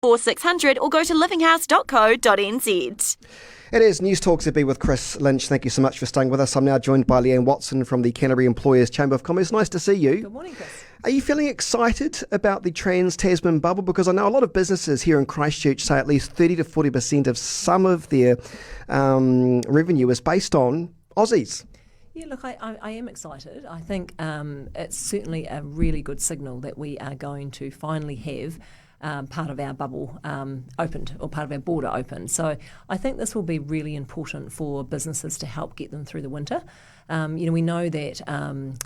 4600 or go to livinghouse.co.nz. It is NewstalkZB with Chris Lynch. Thank you so much for staying with us. I'm now joined by Leeann Watson from the Canterbury Employers Chamber of Commerce. Nice to see you. Good morning, Chris. Are you feeling excited about the Trans-Tasman bubble? Because I know a lot of businesses here in Christchurch say at least 30 to 40% of some of their revenue is based on Aussies. Yeah, look, I am excited. I think it's certainly a really good signal that we are going to finally have part of our bubble opened, or part of our border opened. So I think this will be really important for businesses to help get them through the winter. We know that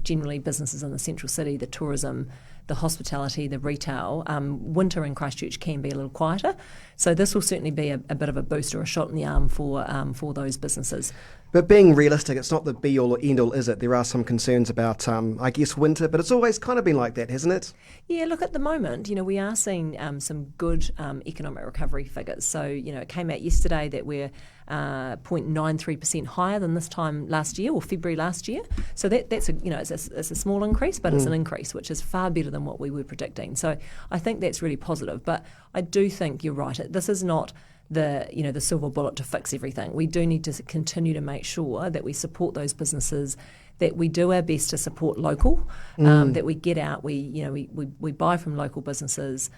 generally businesses in the central city, the tourism, the hospitality, the retail, winter in Christchurch can be a little quieter. So this will certainly be a bit of a boost or a shot in the arm for those businesses. But being realistic, it's not the be-all or end-all, is it? There are some concerns about, winter, but it's always kind of been like that, hasn't it? Yeah, look, at the moment, we are seeing some good economic recovery figures. So, it came out yesterday that we're 0.93% higher than this time last year, or February last year. So that's it's a small increase, but it's an increase, which is far better than what we were predicting. So I think that's really positive. But I do think you're right. This is not the silver bullet to fix everything. We do need to continue to make sure that we support those businesses, that we do our best to support local, that we get out, we buy from local businesses,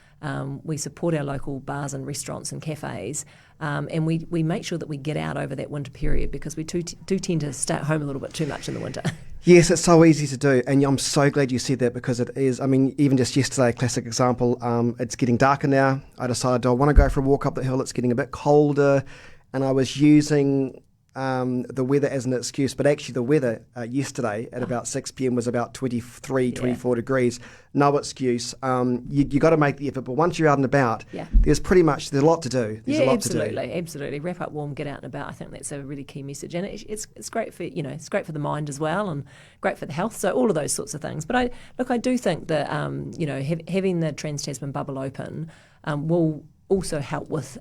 we support our local bars and restaurants and cafes, and we make sure that we get out over that winter period, because we do tend to stay at home a little bit too much in the winter. Yes, it's so easy to do, and I'm so glad you said that, because it is. I mean, even just yesterday, a classic example, it's getting darker now. I decided I want to go for a walk up the hill. It's getting a bit colder, and I was using the weather as an excuse, but actually the weather yesterday at about 6 p.m. was about 23, 24 degrees. No excuse. You got to make the effort, but once you're out and about, there's a lot to do. There's a lot absolutely. Wrap up warm, get out and about. I think that's a really key message, and it's great for it's great for the mind as well, and great for the health. So all of those sorts of things. But I do think that having the Trans-Tasman bubble open will also help with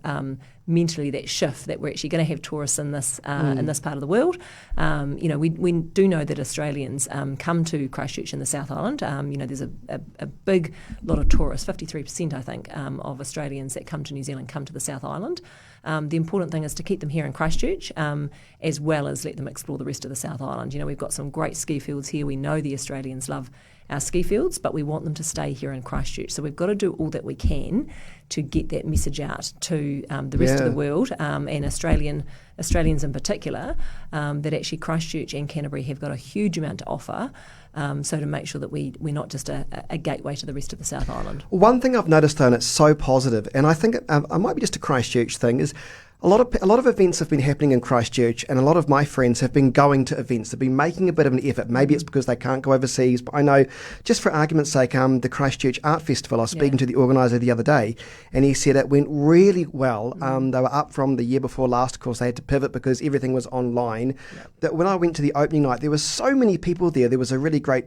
mentally that shift, that we're actually going to have tourists in this part of the world. We do know that Australians come to Christchurch in the South Island. There's a big lot of tourists, 53% I think, of Australians that come to New Zealand come to the South Island. The important thing is to keep them here in Christchurch, as well as let them explore the rest of the South Island. We've got some great ski fields here. We know the Australians love our ski fields, but we want them to stay here in Christchurch. So we've got to do all that we can to get that message out to the rest of the world, and Australians in particular, that actually Christchurch and Canterbury have got a huge amount to offer. So to make sure that we're not just a gateway to the rest of the South Island. One thing I've noticed, though, and it's so positive, and I think it might be just a Christchurch thing, is a lot of events have been happening in Christchurch, and a lot of my friends have been going to events. They've been making a bit of an effort. Maybe it's because they can't go overseas, but I know, just for argument's sake, the Christchurch Art Festival, I was speaking to the organiser the other day, and he said it went really well. They were up from the year before last. Of course, they had to pivot because everything was online. That when I went to the opening night, there were so many people there. There was a really great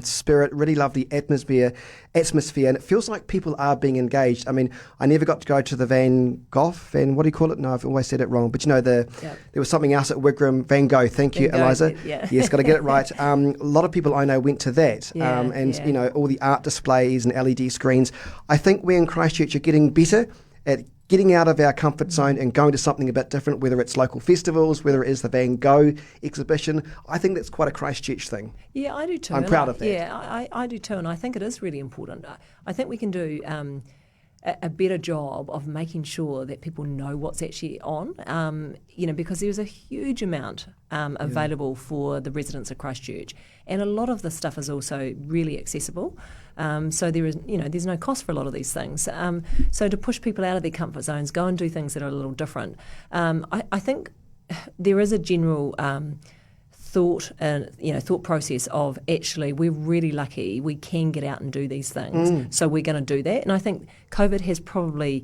spirit, really lovely atmosphere, and it feels like people are being engaged. I mean, I never got to go to the what do you call it? No, I've always said it wrong. But there was something else at Wigram, Van Gogh. Thank you, Eliza. Yes, got to get it right. A lot of people I know went to that, all the art displays and LED screens. I think we in Christchurch are getting better at getting out of our comfort zone and going to something a bit different, whether it's local festivals, whether it is the Van Gogh exhibition. I think that's quite a Christchurch thing. Yeah, I do too. I'm proud of that. Yeah, I do too, and I think it is really important. I think we can do a better job of making sure that people know what's actually on, because there's a huge amount available for the residents of Christchurch, and a lot of the stuff is also really accessible. So there is, there's no cost for a lot of these things. So to push people out of their comfort zones, go and do things that are a little different. I think there is a general thought process of, actually, we're really lucky we can get out and do these things, so we're going to do that. And I think COVID has probably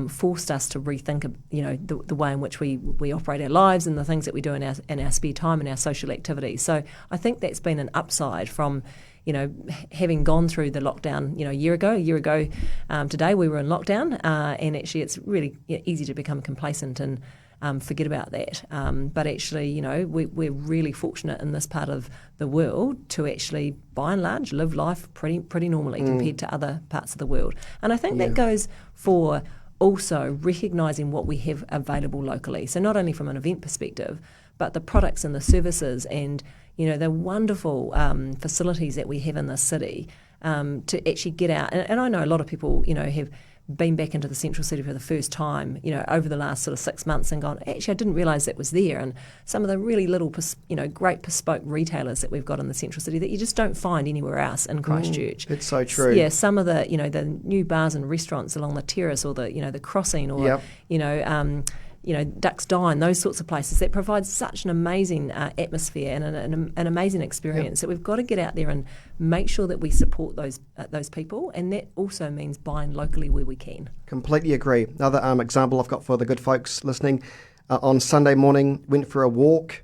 forced us to rethink, the way in which we operate our lives and the things that we do in our spare time and our social activities. So I think that's been an upside from having gone through the lockdown, a year ago today we were in lockdown, and actually it's really easy to become complacent and forget about that. But actually, you know, we're really fortunate in this part of the world to actually, by and large, live life pretty normally compared to other parts of the world. And I think that goes for also recognising what we have available locally. So not only from an event perspective, but the products and the services and, you know, the wonderful facilities that we have in this city to actually get out. And I know a lot of people, you know, have been back into the central city for the first time, you know, over the last sort of 6 months and gone, actually, I didn't realise that was there. And some of the really little, you know, great bespoke retailers that we've got in the central city that you just don't find anywhere else in Christchurch. It's so true. Yeah, some of the, you know, the new bars and restaurants along the terrace or the, you know, the crossing or, you know, Ducks Dine, those sorts of places that provide such an amazing atmosphere and an amazing experience that we've got to get out there and make sure that we support those people, and that also means buying locally where we can. Completely agree. Another example I've got for the good folks listening, on Sunday morning, went for a walk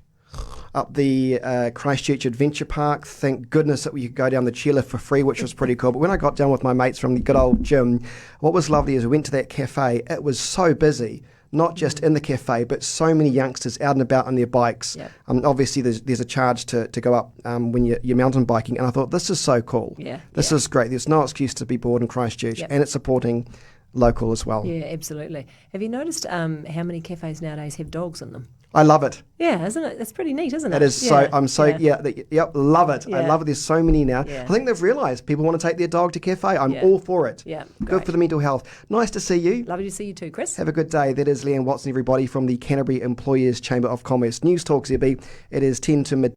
up the Christchurch Adventure Park. Thank goodness that we could go down the chairlift for free, which was pretty cool. But when I got down with my mates from the good old gym, what was lovely is we went to that cafe. It was so busy. Not just in the cafe, but so many youngsters out and about on their bikes. Yep. Obviously, there's a charge to go up when you're mountain biking, and I thought, this is so cool. This is great. There's no excuse to be bored in Christchurch, and it's supporting local as well. Yeah, absolutely. Have you noticed how many cafes nowadays have dogs in them? I love it. Yeah, isn't it? That's pretty neat, isn't it? It is love it. Yeah. I love it. There's so many now. Yeah. I think they've realised people want to take their dog to cafe. I'm all for it. Yeah, good great. for the mental health. Nice to see you. Lovely to see you too, Chris. Have a good day. That is Leeann Watson, everybody, from the Canterbury Employers Chamber of Commerce. News Talk ZB. It is 10 to mid.